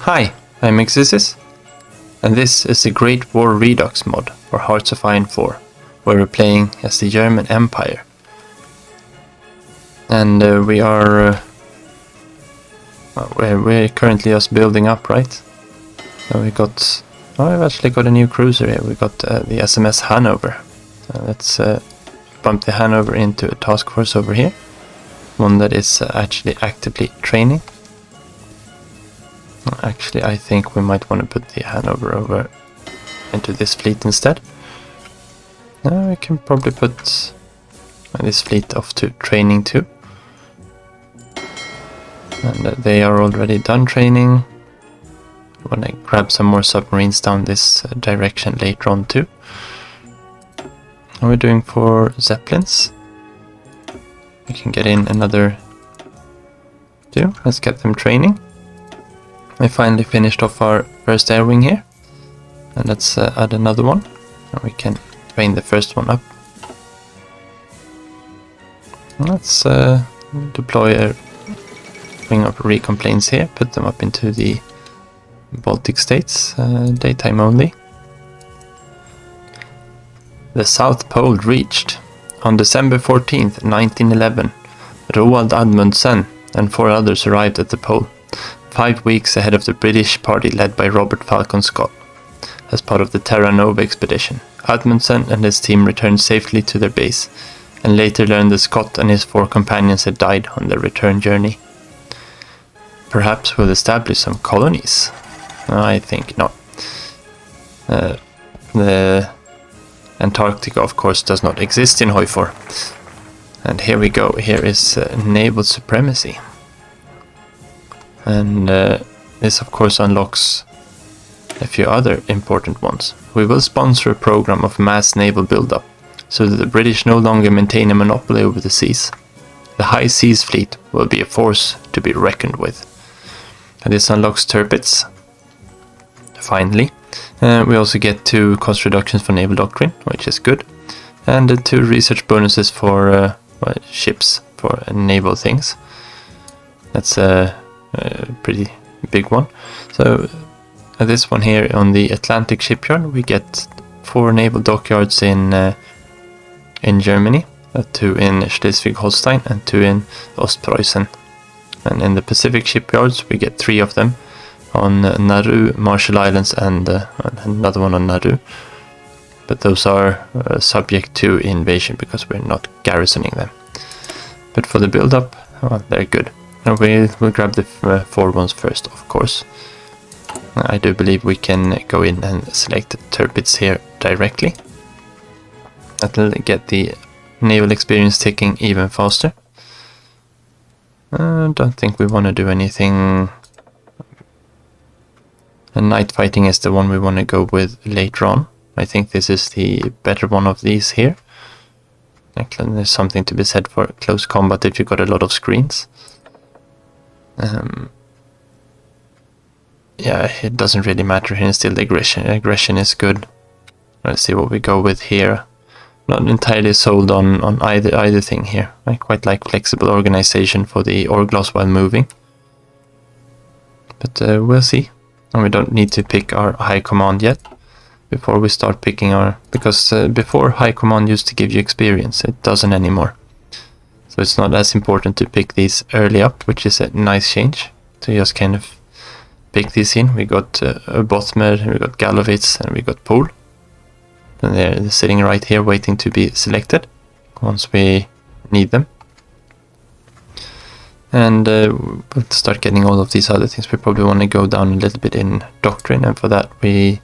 Hi, I'm Exis, and this is the Great War Redux mod for Hearts of Iron 4, where we're playing as the German Empire. And we're currently just building up, right? So we've actually got a new cruiser here. We got the SMS Hanover. So let's bump the Hanover into a task force over here. One that is actually actively training. Actually, I think we might want to put the Hanover over into this fleet instead. Now we can probably put this fleet off to training too. And they are already done training. I want to grab some more submarines down this direction later on too. What are we doing for Zeppelins? We can get in another two. Let's get them training. We finally finished off our first air wing here. And let's add another one. And we can train the first one up. Let's deploy a wing of recon planes here. Put them up into the Baltic states. Daytime only. The South Pole reached. On December 14th, 1911, Roald Amundsen and 4 others arrived at the pole, 5 weeks ahead of the British party led by Robert Falcon Scott. As part of the Terra Nova expedition, Amundsen and his team returned safely to their base, and later learned that Scott and his 4 companions had died on their return journey. Perhaps we'll establish some colonies? I think not. The Antarctica, of course, does not exist in HOI4. And here we go. Here is naval supremacy. And this, of course, unlocks a few other important ones. We will sponsor a program of mass naval buildup, so that the British no longer maintain a monopoly over the seas. The High Seas Fleet will be a force to be reckoned with. And this unlocks turrets. Finally. We also get 2 cost reductions for naval doctrine, which is good. And 2 research bonuses for ships, for naval things. That's a pretty big one. So this one here on the Atlantic shipyard, we get 4 naval dockyards in Germany, 2 in Schleswig-Holstein and 2 in Ostpreußen. And in the Pacific shipyards we get 3 of them on Nauru, Marshall Islands, and another one on Nauru. But those are subject to invasion because we're not garrisoning them. But for the build-up, well, they're good. And we'll grab the 4 ones first, of course. I do believe we can go in and select the turrets here directly. That'll get the naval experience ticking even faster. I don't think we want to do anything. And night fighting is the one we want to go with later on. I think this is the better one of these here. There's something to be said for close combat if you've got a lot of screens. Yeah, it doesn't really matter here, still the aggression. Aggression is good. Let's see what we go with here. Not entirely sold on either thing here. I quite like flexible organization for the Orglass while moving. But we'll see. And we don't need to pick our high command yet before we start picking our... Because before, high command used to give you experience. It doesn't anymore. So it's not as important to pick these early up, which is a nice change. To just kind of pick these in. We got Bothmer, we got Galovitz, and we got Pohl. And they're sitting right here waiting to be selected once we need them. And we'll start getting all of these other things. We probably want to go down a little bit in doctrine, and for that we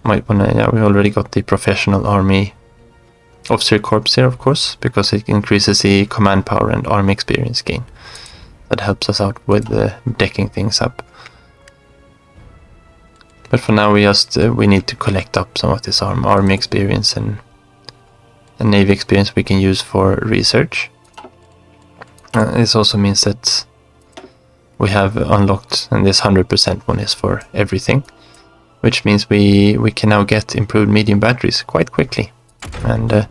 might want to... Yeah, we already got the professional army officer corps here, of course, because it increases the command power and army experience gain. That helps us out with decking things up. But for now we need to collect up some of this army experience and navy experience we can use for research. This also means that we have unlocked, and this 100% one is for everything, which means we can now get improved medium batteries quite quickly, and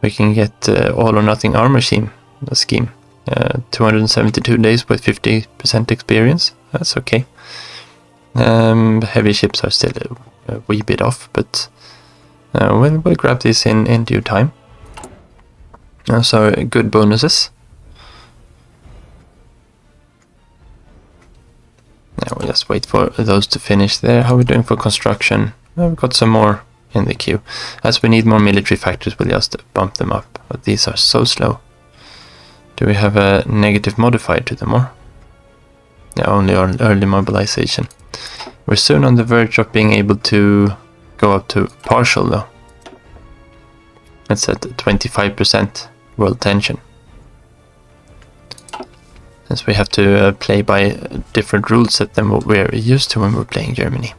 we can get all or nothing armor scheme. 272 days with 50% experience. That's okay. Heavy ships are still a wee bit off, but we'll grab these in due time. So good bonuses. Now we'll just wait for those to finish there. How are we doing for construction? We've got some more in the queue. As we need more military factories, we'll just bump them up. But these are so slow. Do we have a negative modifier to them or? Yeah, only on early mobilization. We're soon on the verge of being able to go up to partial though. It's at 25% world tension. Since we have to play by different rule set than what we're used to when we're playing Germany.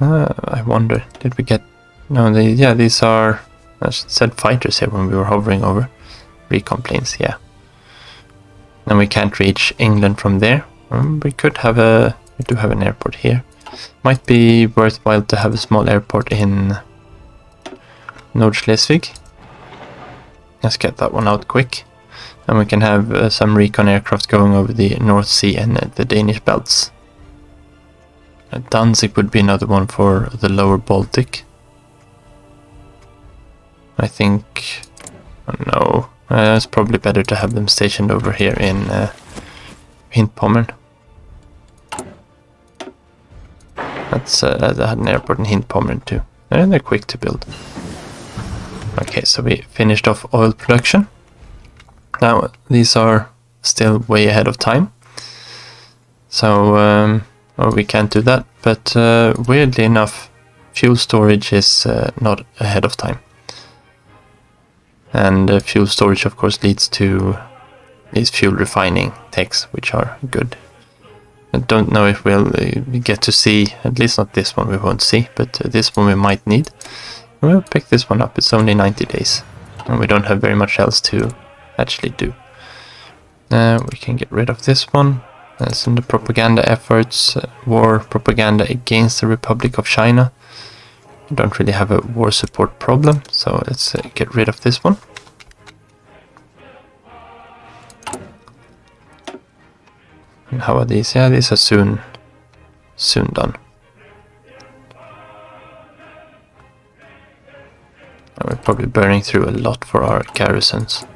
I wonder, did we get... No, yeah, these are... I said fighters here when we were hovering over. Recon planes, yeah. And we can't reach England from there. We could have a... We do have an airport here. Might be worthwhile to have a small airport in North Schleswig. Let's get that one out quick. And we can have some recon aircraft going over the North Sea and the Danish belts. Danzig would be another one for the lower Baltic. I think... no. It's probably better to have them stationed over here in Hindpommern. That's had an airport in Hindpommern too. And they're quick to build. Okay, so we finished off oil production. Now, these are still way ahead of time. So, we can't do that. But weirdly enough, fuel storage is not ahead of time. And fuel storage, of course, leads to these fuel refining techs, which are good. I don't know if we'll get to see, at least not this one we won't see, but this one we might need. We'll pick this one up, it's only 90 days. And we don't have very much else to actually do. We can get rid of this one. That's in the propaganda efforts, war propaganda against the Republic of China. We don't really have a war support problem, so let's get rid of this one. And how are these? Yeah, these are soon done. And we're probably burning through a lot for our garrisons.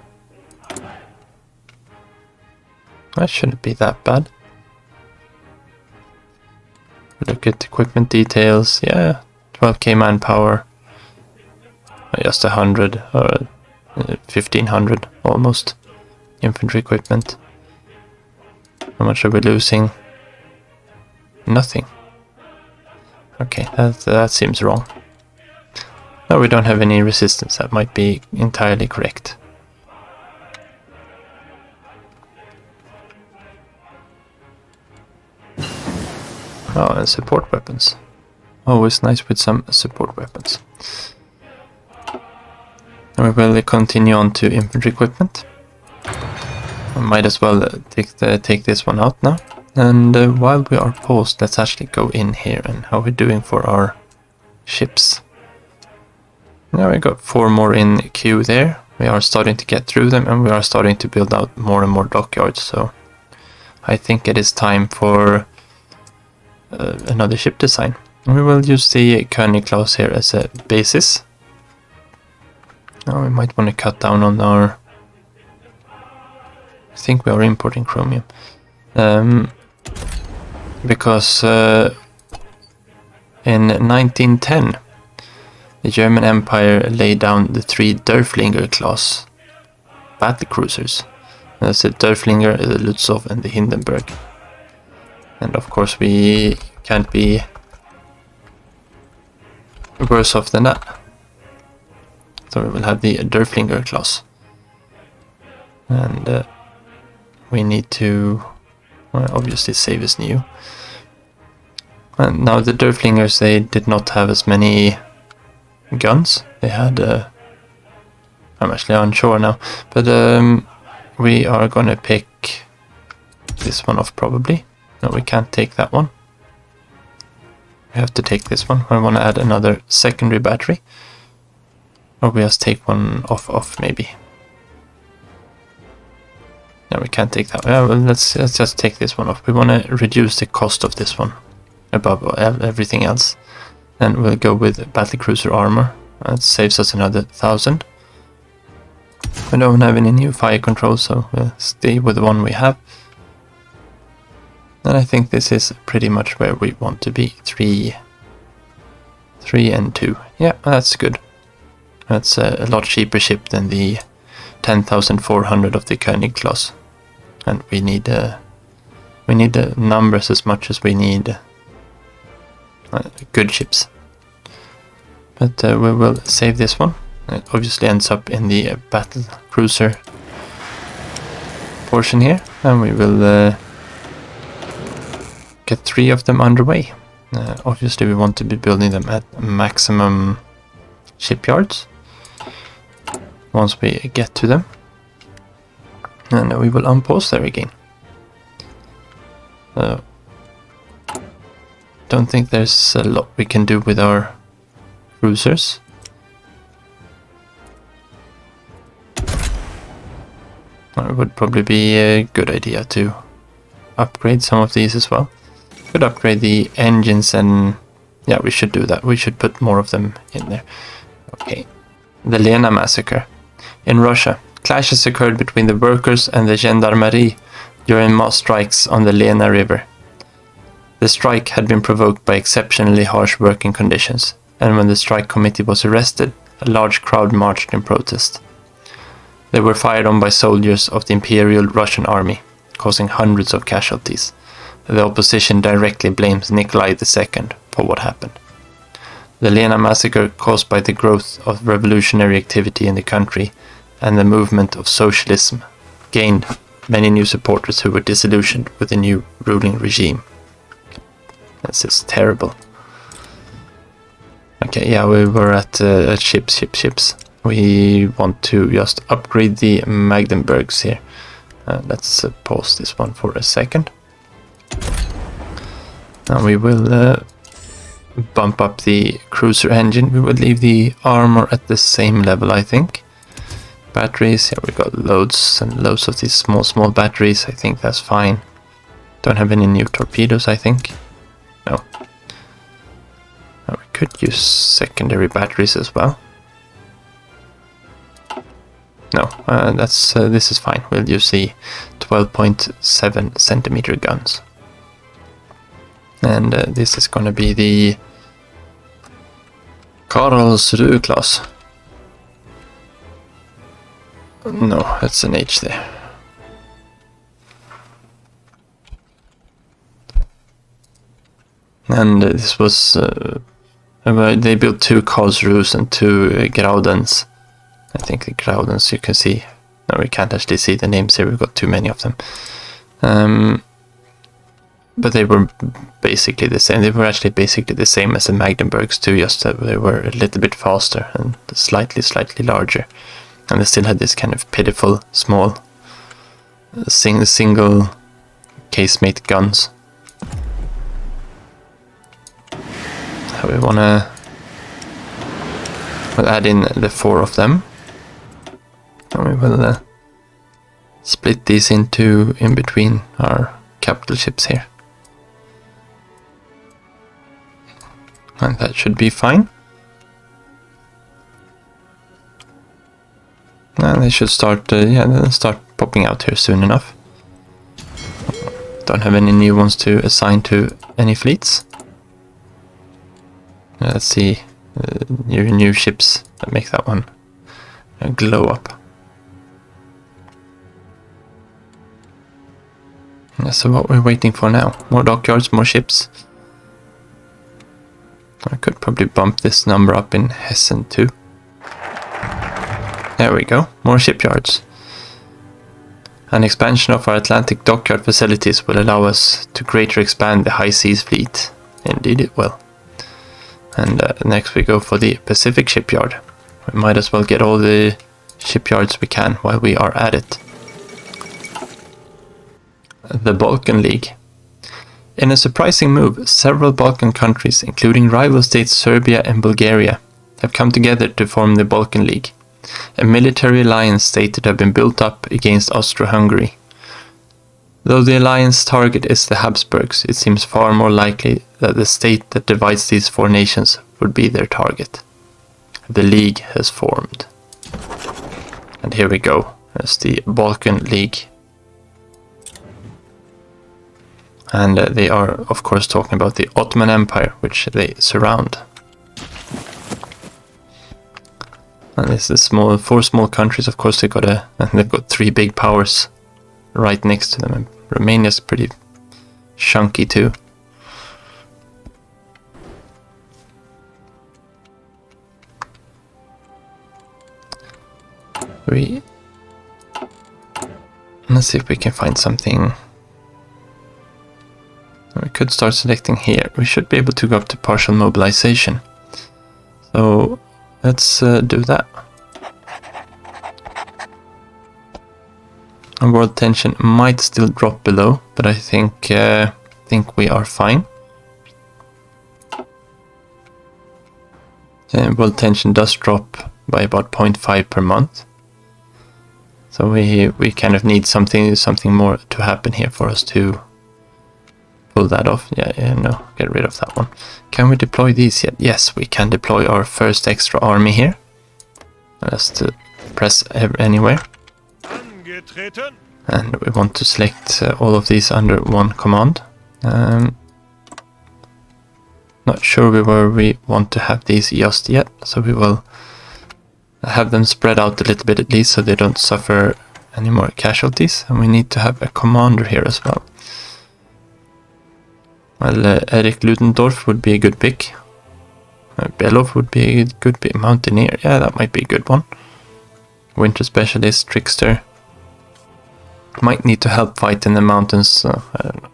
That shouldn't be that bad. Look at equipment details, yeah, 12k manpower, just 100 or 1500 almost. Infantry equipment. How much are we losing? Nothing. Okay, that seems wrong. No, we don't have any resistance, that might be entirely correct. Oh, and support weapons. Always nice with some support weapons. And we will continue on to infantry equipment. I might as well take this one out now. And while we are paused, let's actually go in here and how we're doing for our ships. Now we got 4 more in queue there. We are starting to get through them and we are starting to build out more and more dockyards. So I think it is time for another ship design. We will use the König here as a basis. Now we might want to cut down on our... I think we are importing chromium. Because in 1910 the German Empire laid down the 3 Derfflinger class battlecruisers. That's the Derfflinger, the Lutzow and the Hindenburg. And of course we can't be worse off than that. So we will have the Derfflinger class. And we need to obviously save as new. And now the Derfflingers, they did not have as many guns. They had... I'm actually unsure now. But we are gonna pick this one off probably. No, we can't take that one. We have to take this one. I want to add another secondary battery. Or we just take one off maybe. Yeah, we can't take that. Yeah, well, let's just take this one off. We want to reduce the cost of this one above everything else. And we'll go with battlecruiser armor. That saves us another 1,000. We don't have any new fire control, so we'll stay with the one we have. And I think this is pretty much where we want to be. 3 and 2. Yeah, that's good. That's a lot cheaper ship than the 10,400 of the König class. And we need the numbers as much as we need good ships. But we will save this one. It obviously ends up in the battle cruiser portion here, and we will get 3 of them underway. Obviously we want to be building them at maximum shipyards once we get to them. And we will unpause there again. Don't think there's a lot we can do with our cruisers. It would probably be a good idea to upgrade some of these as well. Could upgrade the engines, and yeah, we should do that. We should put more of them in there. Okay. The Lena massacre. In Russia, clashes occurred between the workers and the gendarmerie during mass strikes on the Lena River. The strike had been provoked by exceptionally harsh working conditions, and when the strike committee was arrested, a large crowd marched in protest. They were fired on by soldiers of the Imperial Russian Army, causing hundreds of casualties. The opposition directly blames Nikolai II for what happened. The Lena massacre, caused by the growth of revolutionary activity in the country and the movement of socialism, gained many new supporters who were disillusioned with the new ruling regime. This is terrible. Okay, yeah, we were at ships. We want to just upgrade the Magdeburgs here. Let's pause this one for a second. Now we will bump up the cruiser engine. We will leave the armor at the same level, I think. Batteries, yeah, we got loads and loads of these small batteries. I think that's fine. Don't have any new torpedoes, I think. No. Now we could use secondary batteries as well. No, this is fine. We'll use the 12.7 centimeter guns. And this is going to be the Karlsruhe class. No, that's an H there. And this was... they built 2 Karlsruhes and 2 Graudens. I think the Graudens you can see. No, we can't actually see the names here, we've got too many of them. But they were basically the same. They were actually basically the same as the Magdeburgs too, just that they were a little bit faster and slightly larger. And they still had this kind of pitiful, small, single casemate guns. So we wanna... we'll add in the 4 of them. And we will split these in between our capital ships here. And that should be fine. And they should start, they'll start popping out here soon enough. Don't have any new ones to assign to any fleets. Let's see, new ships that make that one glow up. Yeah, so what we're waiting for now? More dockyards, more ships. I could probably bump this number up in Hessen too. There we go, more shipyards. An expansion of our Atlantic dockyard facilities will allow us to greatly expand the high seas fleet. Indeed it will. And next we go for the Pacific shipyard. We might as well get all the shipyards we can while we are at it. The Balkan League. In a surprising move, several Balkan countries, including rival states Serbia and Bulgaria, have come together to form the Balkan League, a military alliance stated to have been built up against Austro-Hungary, Though the alliance target is the Habsburgs, it seems far more likely that the state that divides these four nations would be their target. The League has formed. And here we go. There's the Balkan League. And they are, of course, talking about the Ottoman Empire, which they surround. And this is four small countries. Of course, they've got three big powers right next to them. And Romania's pretty chunky too. Let's see if we can find something. We could start selecting here. We should be able to go up to partial mobilization. So let's do that. And world tension might still drop below, but I think we are fine. World tension does drop by about 0.5 per month. So we kind of need something more to happen here for us to pull that off. Yeah, no, get rid of that one. Can we deploy these yet? Yes, we can deploy our first extra army here. Just press anywhere. And we want to select all of these under one command. Not sure where we want to have these just yet, so we will have them spread out a little bit at least so they don't suffer any more casualties. And we need to have a commander here as well. Well, Erik Ludendorff would be a good pick. Belov would be a good pick. Mountaineer, yeah, that might be a good one. Winter Specialist, Trickster. Might need to help fight in the mountains, I don't know.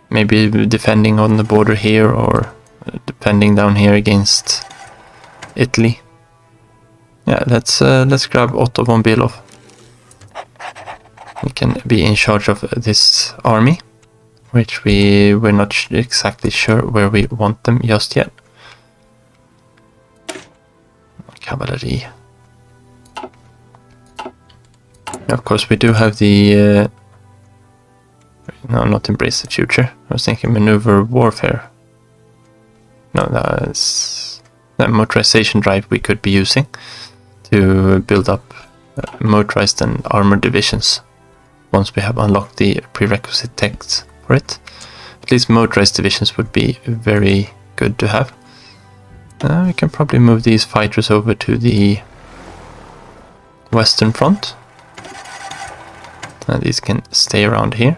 Maybe defending on the border here or defending down here against Italy. Yeah, let's grab Otto von Belov. He can be in charge of this army, which we're not exactly sure where we want them just yet. Cavalry. Of course, we do have the no, not Embrace the Future. I was thinking Maneuver Warfare. No, that's that motorization drive we could be using to build up motorized and armored divisions once we have unlocked the prerequisite text for it. At least motorized divisions would be very good to have. We can probably move these fighters over to the Western Front. These can stay around here.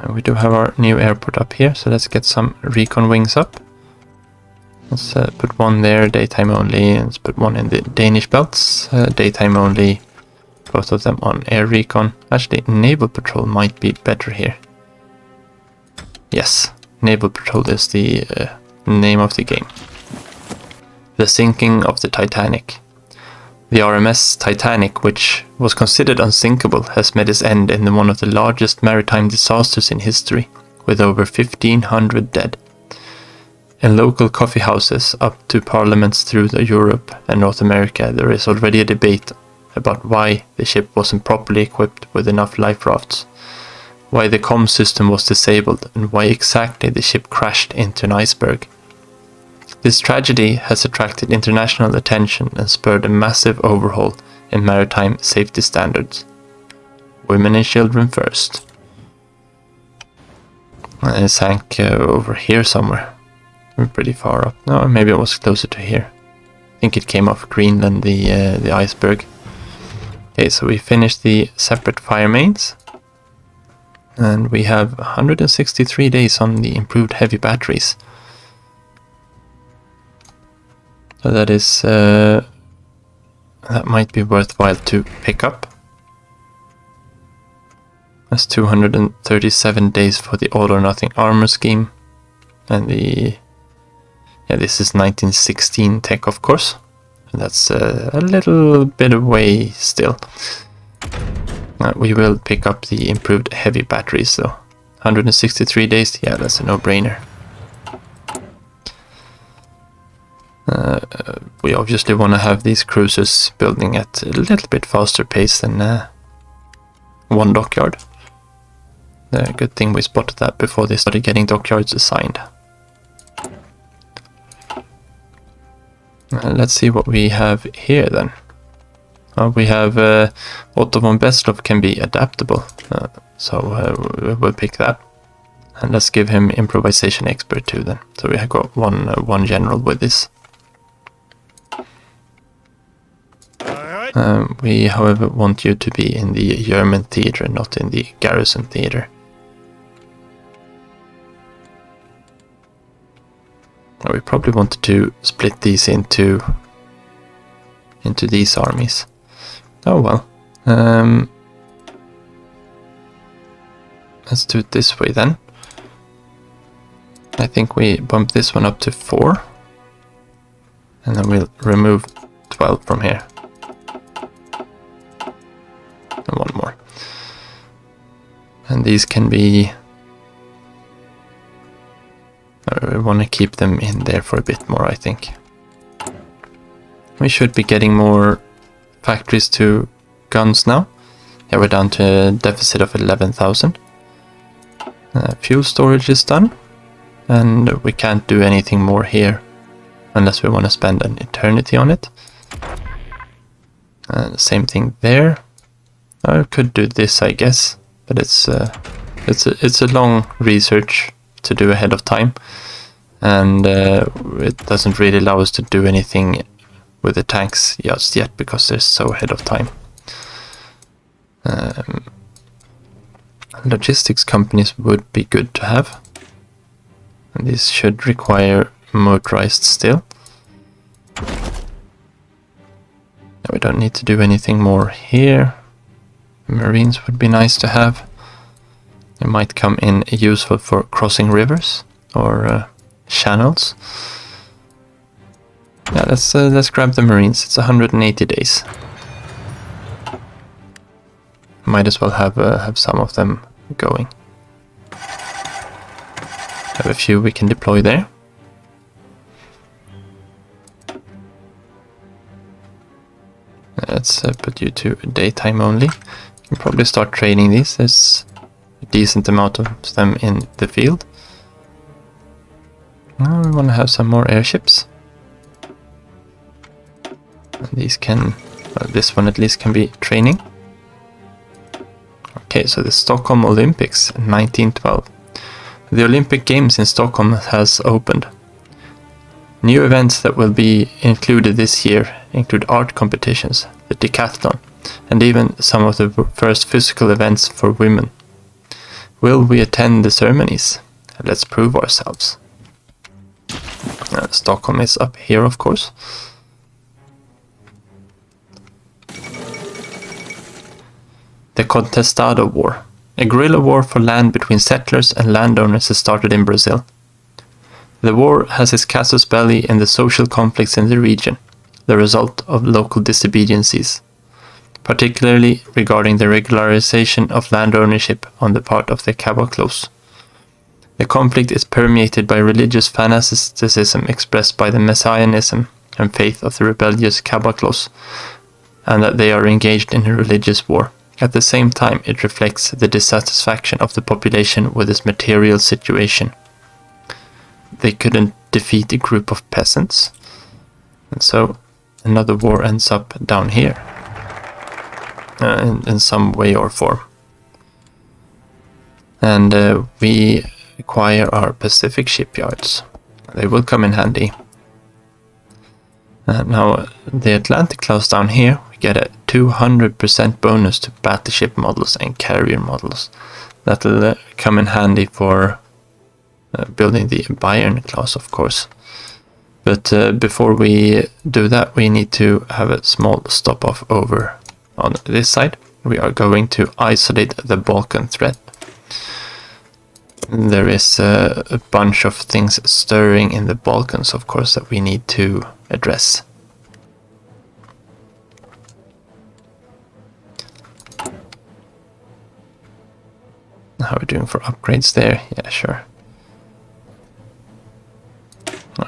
We do have our new airport up here, so let's get some recon wings up. Let's put one there, daytime only, and let's put one in the Danish belts, daytime only, both of them on air recon. Actually, naval patrol might be better here. Yes, naval patrol is the name of the game. The sinking of the Titanic. The RMS Titanic, which was considered unsinkable, has met its end in one of the largest maritime disasters in history, with over 1,500 dead. In local coffee houses up to parliaments through Europe and North America, there is already a debate about why the ship wasn't properly equipped with enough life rafts, why the comm system was disabled, and why exactly the ship crashed into an iceberg. This tragedy has attracted international attention and spurred a massive overhaul in maritime safety standards. Women and children first. It sank over here somewhere. We're pretty far up. No, maybe it was closer to here. I think it came off Greenland, the iceberg. Okay, so we finished the separate fire mains. And we have 163 days on the improved heavy batteries. So that is, that might be worthwhile to pick up. That's 237 days for the all or nothing armor scheme. And this is 1916 tech, of course. And that's a little bit away still. We will pick up the improved heavy batteries though. 163 days, yeah, that's a no-brainer. We obviously want to have these cruisers building at a little bit faster pace than one dockyard. The good thing we spotted that before they started getting dockyards assigned. Let's see what we have here then. We have Otto von Besloff can be adaptable, so we'll pick that. And let's give him improvisation expert too then. So we have got one general with this. We, however, want you to be in the German theater, not in the garrison theater. We probably wanted to split these into these armies. Oh well. Let's do it this way then. I think we bump this one up to 4. And then we'll remove 12 from here. And one more. And these can be... we want to keep them in there for a bit more, I think. We should be getting more factories to guns now. Yeah, we're down to a deficit of 11,000. Fuel storage is done. And we can't do anything more here unless we want to spend an eternity on it. Same thing there. I could do this, I guess, but it's a long research to do ahead of time, and it doesn't really allow us to do anything with the tanks just yet because they're so ahead of time. Logistics companies would be good to have. And these should require motorized still. We don't need to do anything more here. Marines would be nice to have. They might come in useful for crossing rivers or channels. Yeah, let's grab the Marines. It's 180 days. Might as well have some of them going. Have a few we can deploy there. Let's put you to daytime only. You can probably start training these. There's a decent amount of them in the field. Now we want to have some more airships. And these can, well, this one at least can be training. Okay, so the Stockholm Olympics 1912. The Olympic Games in Stockholm has opened. New events that will be included this year include art competitions, the decathlon, and even some of the first physical events for women. Will we attend the ceremonies? Let's prove ourselves. Stockholm is up here, of course. The Contestado War. A guerrilla war for land between settlers and landowners has started in Brazil. The war has its casus belli in the social conflicts in the region, the result of local disobediences, particularly regarding the regularization of land ownership on the part of the caboclos. The conflict is permeated by religious fanaticism expressed by the messianism and faith of the rebellious caboclos, and that they are engaged in a religious war. At the same time, it reflects the dissatisfaction of the population with its material situation. They couldn't defeat a group of peasants, and so another war ends up down here, in some way or form. And we acquire our Pacific shipyards. They will come in handy. Now, the Atlantic class down here, we get a 200% bonus to battleship models and carrier models. That will come in handy for building the Bayern class, of course. But before we do that, we need to have a small stop off over on this side. We are going to isolate the Balkan threat. There is a bunch of things stirring in the Balkans, of course, that we need to address. How are we doing for upgrades there? Yeah, sure.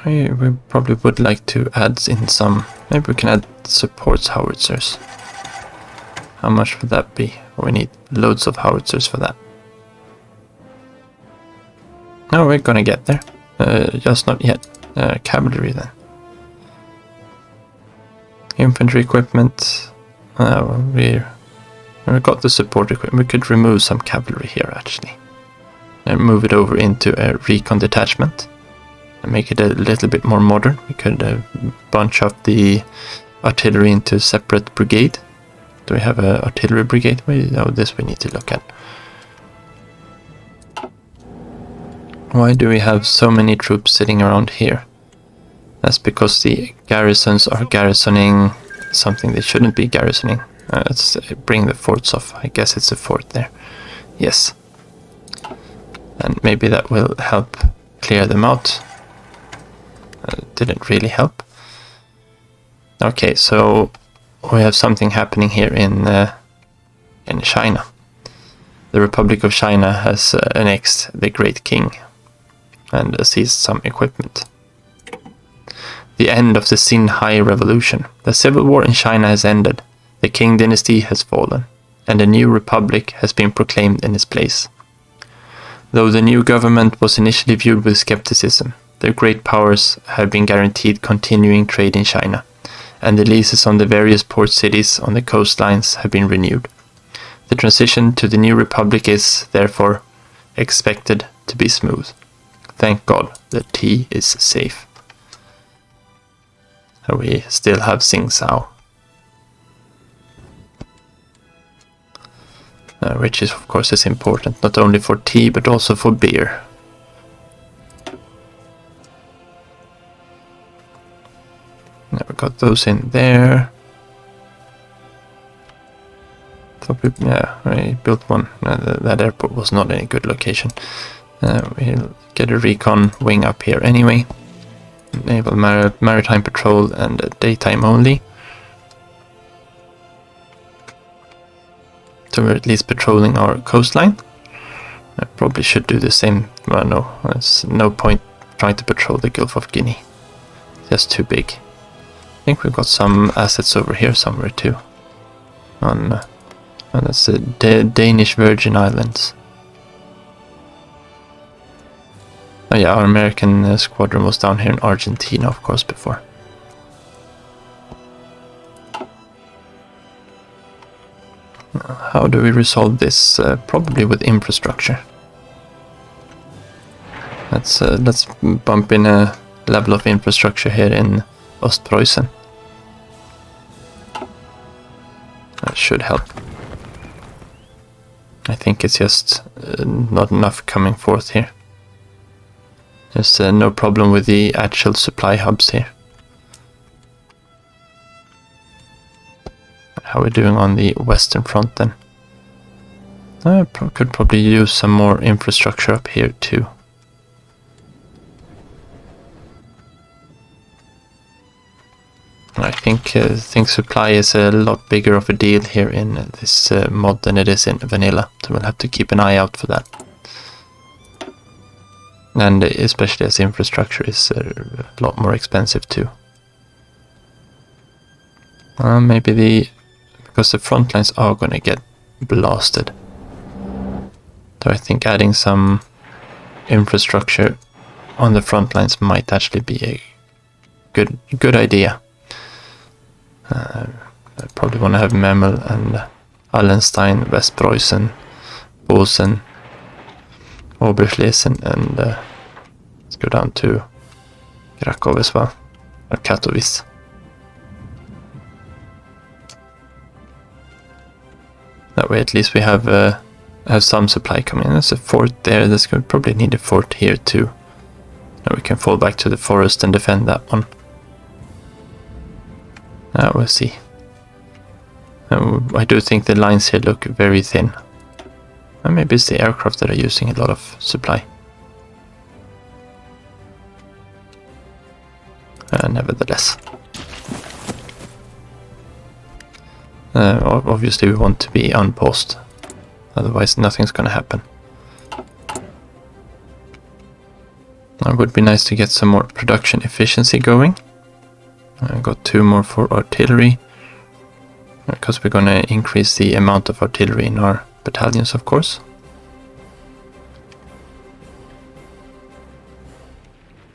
We probably would like to add in some... Maybe we can add supports howitzers. How much would that be? We need loads of howitzers for that. No, we're gonna get there. Just not yet. Cavalry then. Infantry equipment. We got the support equipment. We could remove some cavalry here actually. And move it over into a recon detachment. And make it a little bit more modern. We could bunch up the artillery into a separate brigade. Do we have an artillery brigade? This we need to look at. Why do we have so many troops sitting around here? That's because the garrisons are garrisoning something they shouldn't be garrisoning. Let's bring the forts off. I guess it's a fort there. Yes. And maybe that will help clear them out. Didn't really help. Okay, so we have something happening here in China. The Republic of China has annexed the Great King and seized some equipment. The end of the Xinhai Revolution. The civil war in China has ended. The Qing dynasty has fallen, and a new republic has been proclaimed in its place. Though the new government was initially viewed with skepticism, the great powers have been guaranteed continuing trade in China, and the leases on the various port cities on the coastlines have been renewed. The transition to the new republic is, therefore, expected to be smooth. Thank God the tea is safe. We still have Tsingtao, which is of course is important not only for tea but also for beer. Now we got those in there. Yeah, we built one. That airport was not any good location. We'll get a recon wing up here anyway. Naval maritime patrol and daytime only. So we're at least patrolling our coastline. I probably should do the same. Well, no, there's no point trying to patrol the Gulf of Guinea. It's just too big. I think we've got some assets over here somewhere too. That's the Danish Virgin Islands. Oh yeah, our American squadron was down here in Argentina, of course, before. How do we resolve this? Probably with infrastructure. Let's bump in a level of infrastructure here in Ostpreußen. That should help. I think it's just not enough coming forth here. There's no problem with the actual supply hubs here. How are we doing on the western front then? I could probably use some more infrastructure up here too. I think supply is a lot bigger of a deal here in this mod than it is in vanilla, so we'll have to keep an eye out for that. And especially as infrastructure is a lot more expensive too. Maybe because the front lines are going to get blasted. So I think adding some infrastructure on the front lines might actually be a good idea. I probably want to have Memel and Allenstein, Westpreußen, Bosen, Oberschlesien, and let's go down to Krakow as well, or Katowice. That way at least we have some supply coming in. There's a fort there, there's going to probably need a fort here too. Now we can fall back to the forest and defend that one. We'll see. I do think the lines here look very thin. Maybe it's the aircraft that are using a lot of supply. Nevertheless. Obviously we want to be unpaused. Otherwise nothing's gonna happen. It would be nice to get some more production efficiency going. I got 2 more for artillery. because we're going to increase the amount of artillery in our battalions, of course.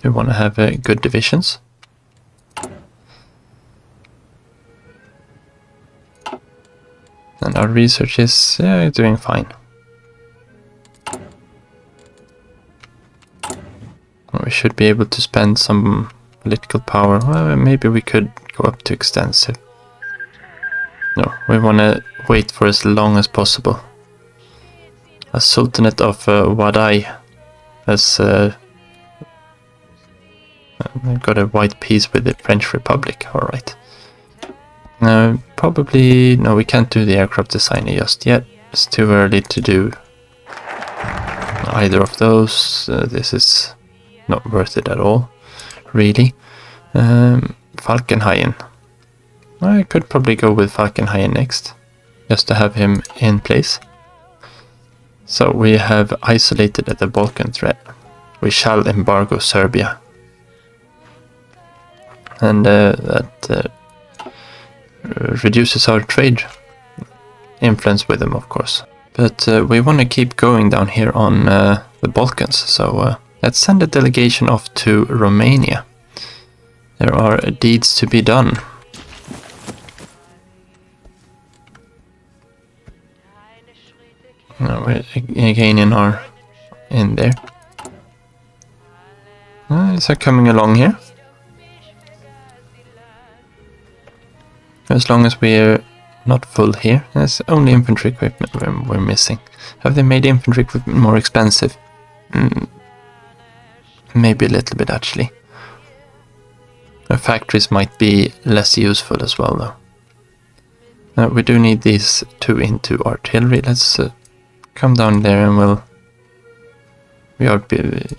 We want to have good divisions. And our research is doing fine. We should be able to spend some political power. Well, maybe we could go up to extensive. No, we want to wait for as long as possible. A Sultanate of Wadai has got a white peace with the French Republic. Alright. Probably... No, we can't do the aircraft designer just yet. It's too early to do either of those. This is not worth it at all, really. Falkenhayn. I could probably go with Falkenhayn next, just to have him in place. So we have isolated the Balkan threat. We shall embargo Serbia. And that reduces our trade influence with them, of course. But we want to keep going down here on the Balkans, so let's send a delegation off to Romania. There are deeds to be done. We're again in there. Is that coming along here? As long as we're not full here. There's only infantry equipment we're missing. Have they made infantry equipment more expensive? Maybe a little bit, actually. Factories might be less useful as well, though. We do need these two into artillery. Let's come down there and we are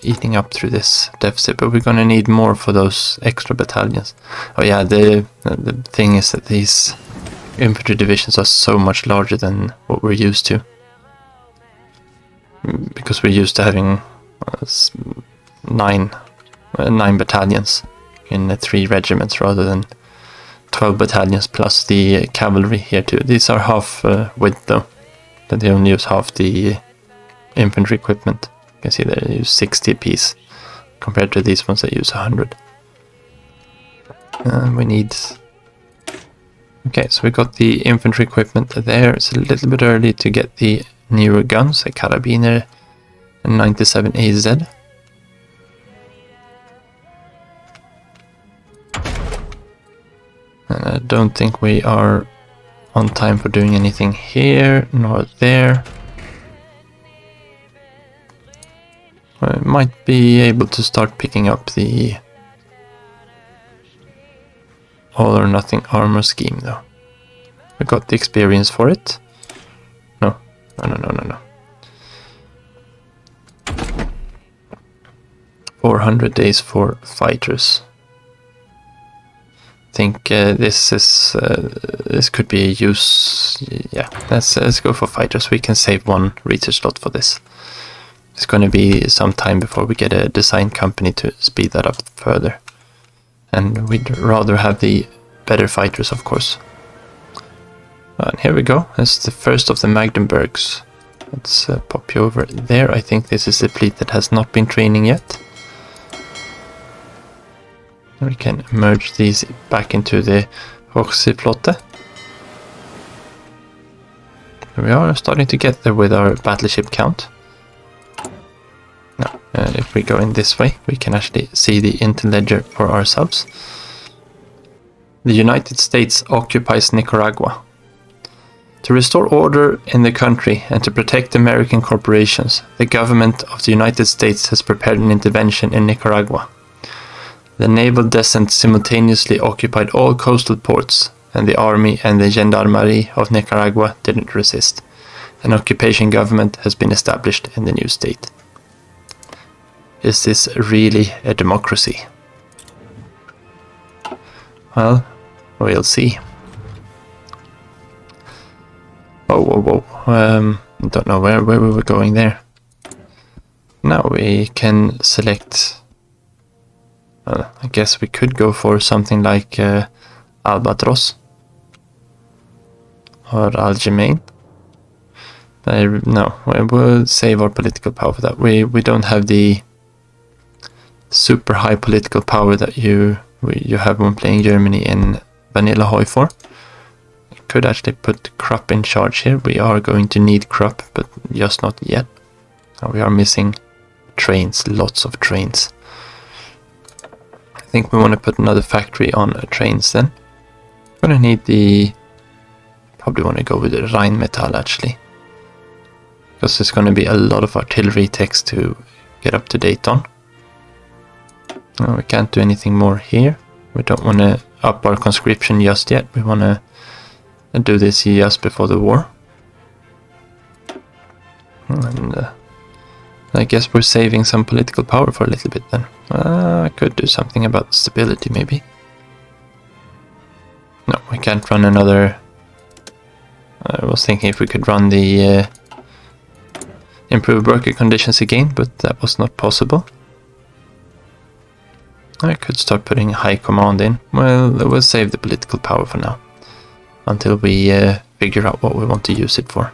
eating up through this deficit, but we're gonna need more for those extra battalions. Oh yeah, the thing is that these infantry divisions are so much larger than what we're used to. Because we're used to having 9 battalions in 3 regiments rather than 12 battalions plus the cavalry here too. These are half width though, that they only use half the infantry equipment. You can see they use 60 apiece compared to these ones that use 100. We need... Okay, so we got the infantry equipment there. It's a little bit early to get the newer guns, a Karabiner and 97 AZ. And I don't think we are on time for doing anything here, nor there. I might be able to start picking up the all or nothing armor scheme though. We got the experience for it. No. 400 days for fighters. I think this could be a use. Yeah, let's go for fighters. We can save 1 research slot for this. It's going to be some time before we get a design company to speed that up further. And we'd rather have the better fighters, of course. And here we go. That's the first of the Magdeburgs. Let's pop you over there. I think this is a fleet that has not been training yet. We can merge these back into the HOI4. We are starting to get there with our battleship count. Now, if we go in this way, we can actually see the intel ledger for ourselves. The United States occupies Nicaragua. To restore order in the country and to protect American corporations, the government of the United States has prepared an intervention in Nicaragua. The naval descent simultaneously occupied all coastal ports, and the army and the gendarmerie of Nicaragua didn't resist. An occupation government has been established in the new state. Is this really a democracy? Well, we'll see. Whoa. I don't know where we were going there. Now we can select... I guess we could go for something like Albatros. or Algermain. No, we'll save our political power for that. We don't have the super high political power that you have when playing Germany in vanilla HOI4. Could actually put Krupp in charge here. We are going to need Krupp, but just not yet. We are missing trains, lots of trains. I think we want to put another factory on trains then. We're gonna need probably want to go with the Rheinmetall actually. Because there's going to be a lot of artillery techs to get up to date on. No, we can't do anything more here. We don't want to up our conscription just yet. We want to do this just before the war. And I guess we're saving some political power for a little bit then. I could do something about stability maybe. No, we can't run another... I was thinking if we could run the... improve worker conditions again, but that was not possible. I could start putting high command in. Well, we'll save the political power for now. Until we figure out what we want to use it for.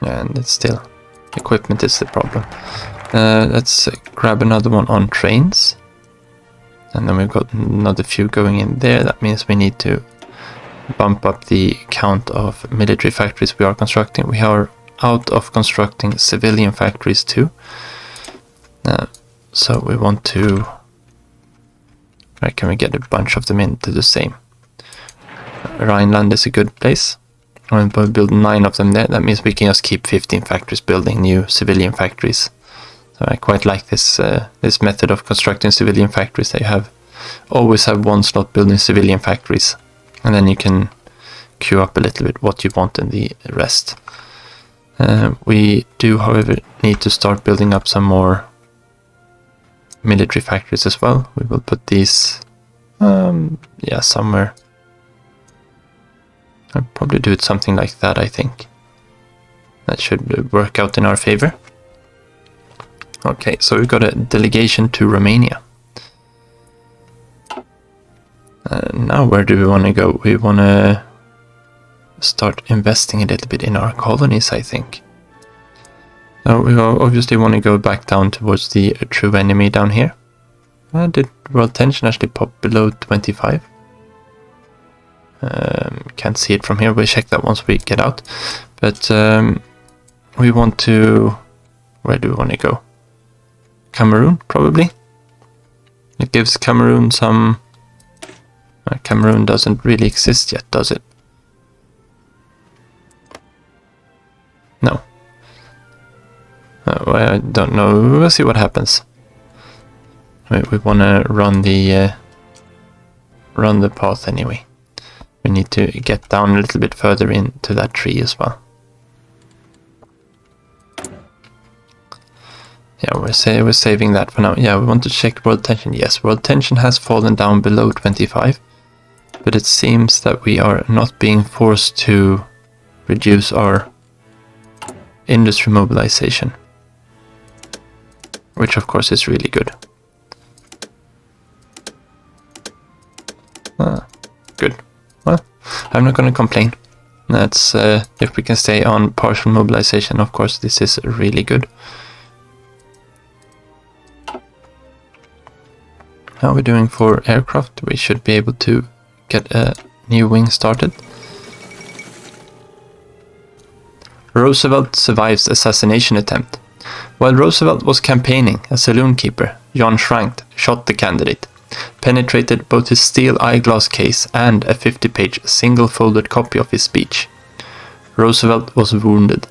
And it's still... equipment is the problem. Let's grab another one on trains. And then we've got another few going in there. That means we need to bump up the count of military factories we are constructing. We are out of constructing civilian factories too. So we want to... where can we get a bunch of them into the same? Rhineland is a good place. We'll build 9 of them there. That means we can just keep 15 factories building new civilian factories. So I quite like this this method of constructing civilian factories. That you always have one slot building civilian factories. And then you can queue up a little bit what you want in the rest. We do, however, need to start building up some more military factories as well. We will put these, somewhere. I'll probably do it something like that, I think. That should work out in our favor. Okay, so we've got a delegation to Romania. Now where do we want to go? We want to start investing a little bit in our colonies, I think. We obviously want to go back down towards the true enemy down here. Did world tension actually pop below 25? Can't see it from here. We'll check that once we get out. But we want to... where do we want to go? Cameroon, probably. It gives Cameroon some... Cameroon doesn't really exist yet, does it? No. I don't know. We'll see what happens. We want to run the path anyway. We need to get down a little bit further into that tree as well. Yeah, we're saving that for now. Yeah, we want to check world tension. Yes, world tension has fallen down below 25. But it seems that we are not being forced to reduce our industry mobilization. Which of course is really good. Good. Well, I'm not going to complain. That's if we can stay on partial mobilization, of course this is really good. How are we doing for aircraft? We should be able to get a new wing started. Roosevelt survives assassination attempt. While Roosevelt was campaigning, a saloon keeper, John Schrank, shot the candidate, penetrated both his steel eyeglass case and a 50-page single-folded copy of his speech. Roosevelt was wounded,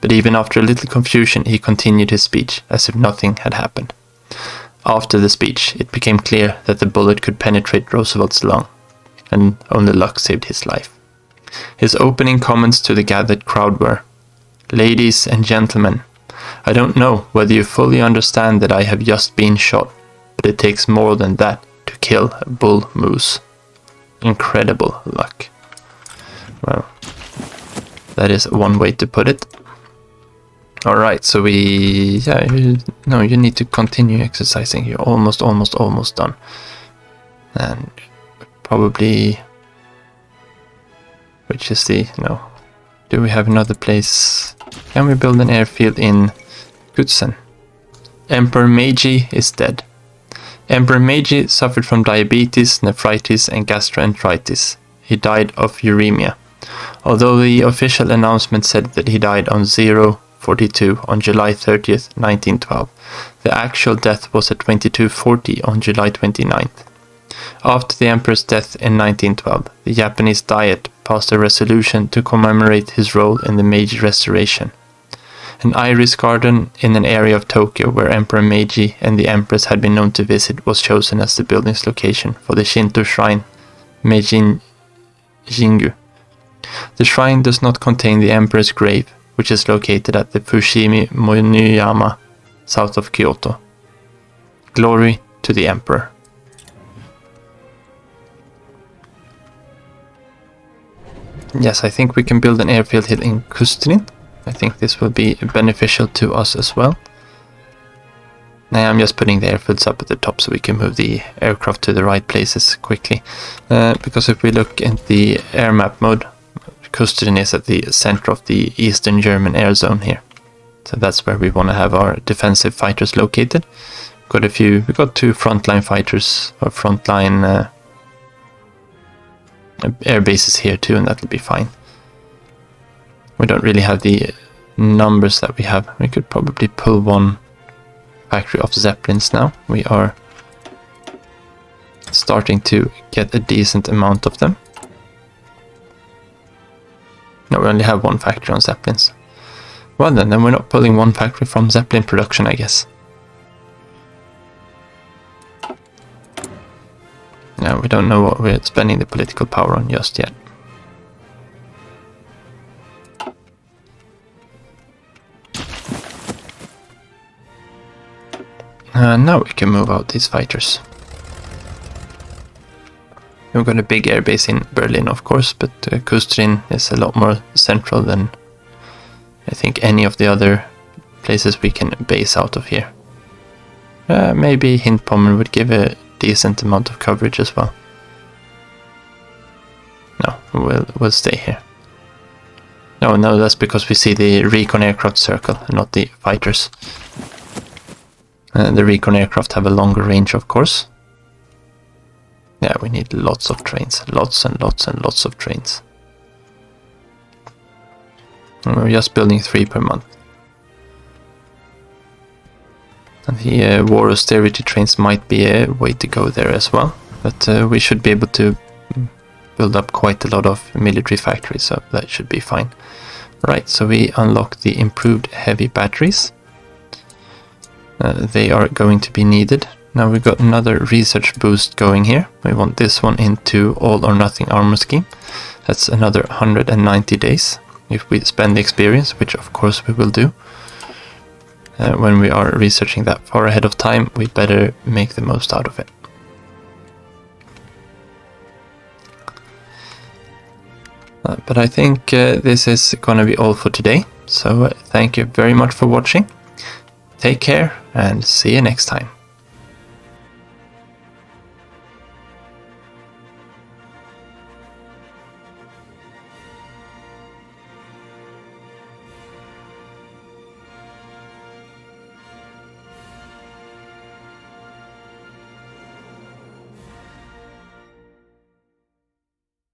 but even after a little confusion he continued his speech as if nothing had happened. After the speech, it became clear that the bullet could penetrate Roosevelt's lung, and only luck saved his life. His opening comments to the gathered crowd were, "Ladies and gentlemen, I don't know whether you fully understand that I have just been shot, but it takes more than that to kill a bull moose." Incredible luck. Well, that is one way to put it. Alright, so you need to continue exercising. You're almost done. And probably... Which is the... No. Do we have another place? Can we build an airfield in Gutsen? Emperor Meiji is dead. Emperor Meiji suffered from diabetes, nephritis and gastroenteritis. He died of uremia. Although the official announcement said that he died on 042 on July 30th, 1912, the actual death was at 2240 on July 29th. After the emperor's death in 1912, the Japanese Diet passed a resolution to commemorate his role in the Meiji Restoration. An iris garden in an area of Tokyo where Emperor Meiji and the Empress had been known to visit was chosen as the building's location for the Shinto shrine Meiji Jingu. The shrine does not contain the Emperor's grave, which is located at the Fushimi Monuyama, south of Kyoto. Glory to the Emperor. Yes, I think we can build an airfield here in Kustrin. I think this will be beneficial to us as well. Now I'm just putting the airfields up at the top so we can move the aircraft to the right places quickly. Because if we look in the air map mode, Kustrin is at the center of the Eastern German air zone here. So that's where we want to have our defensive fighters located. We got two frontline fighters, or frontline air bases here too, and that'll be fine. We don't really have the numbers that we have. We could probably pull one factory of Zeppelins now. We are starting to get a decent amount of them. No, we only have one factory on Zeppelins. Well then we're not pulling one factory from Zeppelin production, I guess. No, we don't know what we're spending the political power on just yet. Now we can move out these fighters. We've got a big airbase in Berlin, of course, but Kustrin is a lot more central than I think any of the other places we can base out of here. Maybe Hindpommern would give a decent amount of coverage as well. No, we'll stay here. No, that's because we see the recon aircraft circle and not the fighters. The recon aircraft have a longer range, of course. Yeah, we need lots of trains. Lots and lots and lots of trains. And we're just building 3 per month. And the war austerity trains might be a way to go there as well. But we should be able to build up quite a lot of military factories, so that should be fine. Right, so we unlock the improved heavy batteries. They are going to be needed. Now we've got another research boost going here. We want this one into all or nothing armor scheme. That's another 190 days if we spend the experience, which of course we will do. When we are researching that far ahead of time, we better make the most out of it. But I think this is gonna be all for today. So thank you very much for watching. Take care and see you next time.